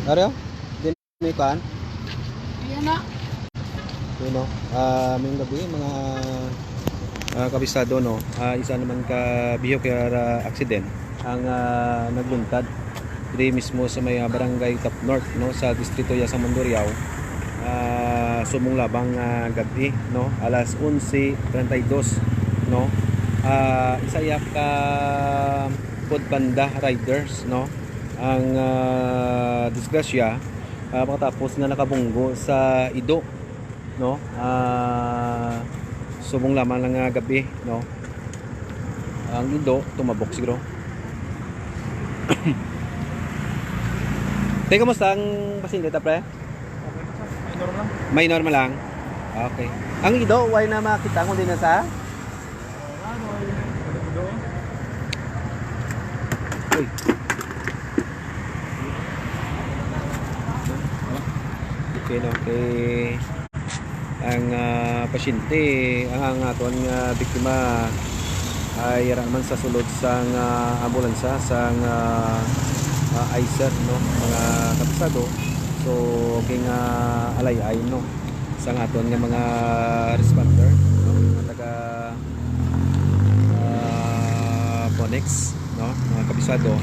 Aryo? Din may kan? Ayan na. You know, may gabi mga kabisado no. Isa naman ka vehicular accident ang nagluntad diri mismo sa may barangay Top North no sa distrito ya sa Mandurriao. Sumong labang gabi no alas 11:32 no. Isa ya ka Foodpanda riders no ang disgrasya pagkatapos na nakabunggo sa Ido no. Subong lamang lang gabi no ang Ido tumabok siguro. Teka, kamusta ang pasyente ta pre? Minor lang. Okay. Ang Ido why na makita ko din na sa uy. Okay. Ang pasyente, ang aton biktima ay raman sa sulod sang ambulansya sang ICER no mga kapisado. So king alay-ay no sang aton nga mga responder no mga taga Ponex no mga kabisado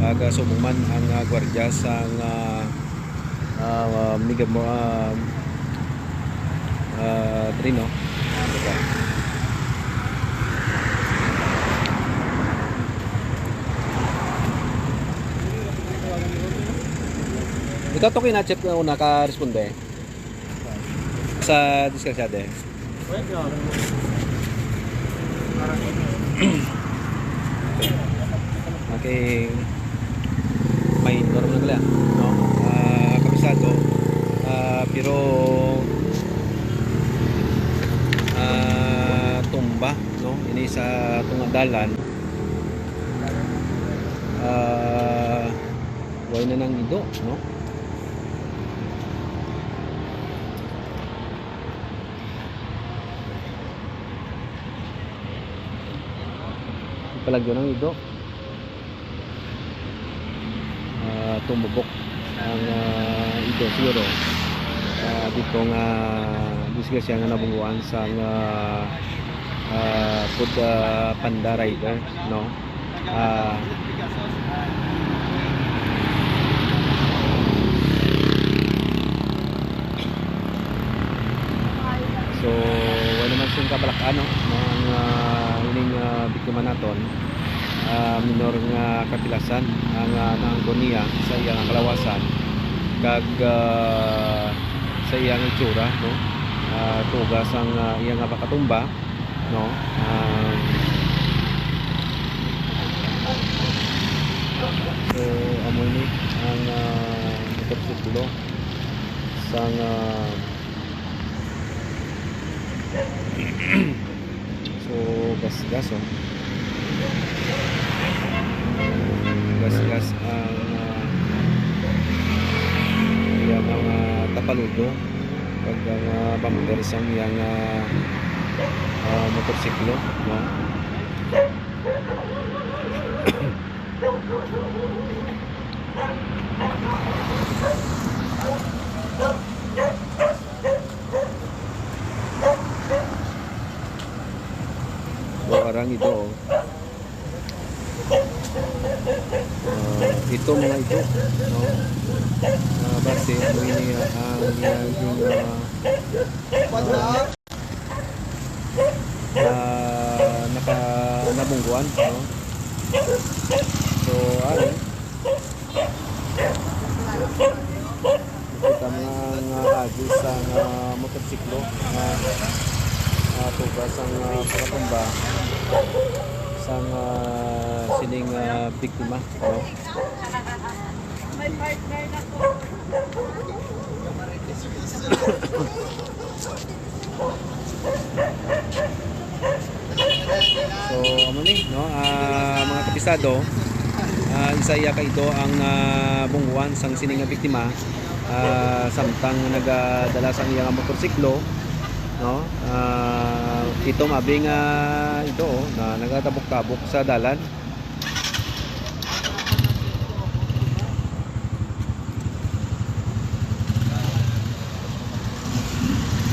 aga sumuman ang gwardiya sang Trino diba? Ito to kinachip na una ka-responde sa diskrasade. Okay, may normal na kaya no? Kabisado pero tumba no ini sa tungadalan way na nang Ido no palagyo ng Ido tumubok ang Ido siguro dito nga disgrasya nga nabungguan sa Foodpanda rider no so wala naman siyang kabalakan no ang ining biktima naton minor nga kapilasan ang naanggon niya sa iyang kalawasan kag sa iyang itsura no tugas ang iyang pakatumba no so amoy ni ang motorsiklo sang so gas ang iyang tapaludo pag ang pamunder sang iyang motorsiklo no orang ito ito mga ito no base mo ini ang nabungguan no so ano kita mga agis ang motorsiklo tugas ang pagkatumba sang sining biktima no may partner na ko so ano ni no mga kapisado isa iya ka ito ang bungguan sang sining biktima samtang nagadala sang iyang motorsiklo no ito mabing ito na nagatabok-tabok sa dalan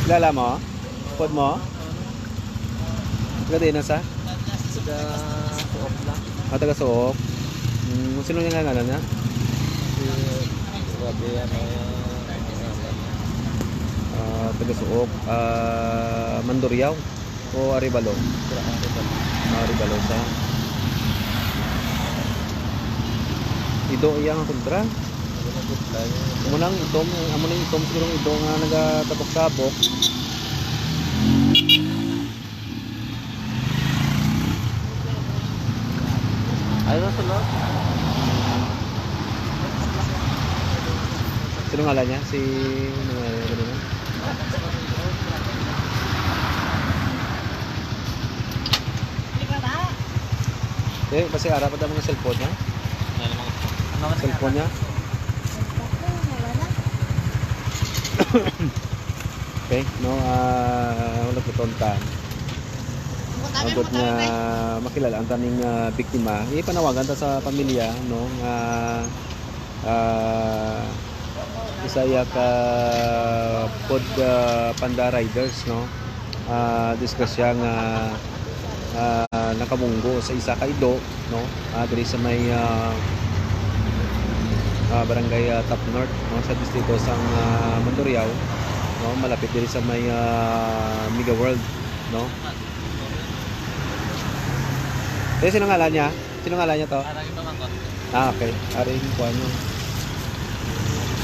Kilala mo? Pod mo? Taga na sa? Taga suot lang. Taga Suok. Sino yung ngalan niya? Si Rabi, ano yung Taga Suok. Mandurriao o Arevalo? Arevalo sa. Ido iyang kontra. Amo nang itom siguro ido nga nagatabok-tabok. Ano sunod? Sino ngalan niya? Si ano na? Eh, kasi harap pa mga cellphone niya. Cellphone niya. Okay, no, wala ko tonta. Abot nga makilala ang taning biktima. Ipanawagan ta sa pamilya, no, nga isaya ka pod panda riders, no. Diskusya nga nakabunggo sa isa ka ido, no, diri sa may barangay Top North, no, sa distrito sang Mandurriao, no, malapit diri sa may Mega World, no. Sino ngalan niya? Sino ngalan niya to? Parang ito man ko. Okay. Aring kuha nyo.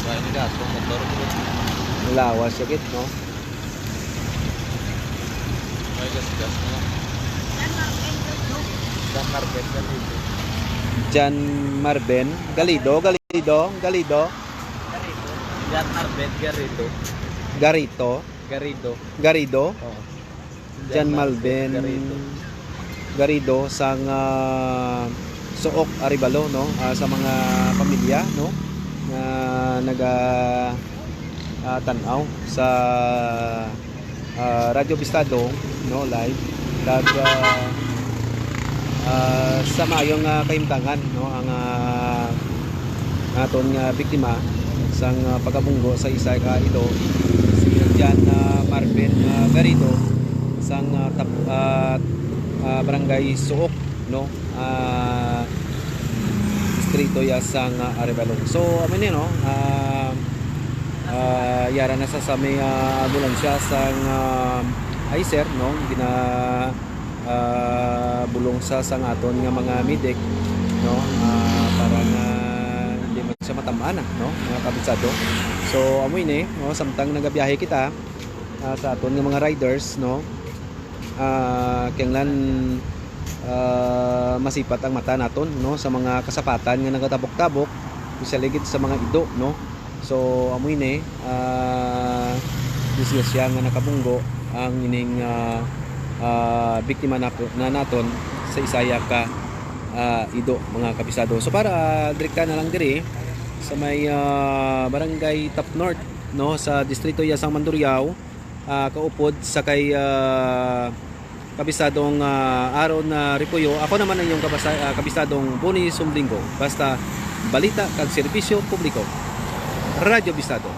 Kaya ni gato motor ko. Lawas sakit, no? May gas mo. Dan Marben Galido. Jan Marben Galido. Jan Marben Garrido. Garrido. Oo. Jan Marben Garrido sang Suok Arevalo, no, sa mga pamilya, no, nga naga tanaw sa Radyo Bistado, no, live kag sa mayong kahimtangan, no, ang aton nga biktima sang pagkabunggo sa isa ka ito si Jan Marben Garrido sang barangay Suok, no, distrito ya sang Arevalo. So amin no, yara na sa may ambulansya sang ICER, no, gina bulong sa sang aton nga mga medic, no, para nga hindi man siya matamaan, no, mga kabisado. So amoy ni, no, samtang nagabiyahe kita sa aton nga mga riders, no, kailangan masipat ang mata naton, no, sa mga kasapatan nga nagatabok-tabok sa ligid sa mga ido, no. So amoy ni disgrasya nga nakabunggo ang ining biktima na naton sa isaya ka ido, mga kabisado. So para direkta na lang diri sa may barangay Top North, no, sa distrito ya sang Mandurriao, kaupod sa kay kabisadong Aron Ripuyo. Ako naman ang yung kabisadong Boni Sumblingo. Basta balita kag serbisyo publiko. Radyo Bistado.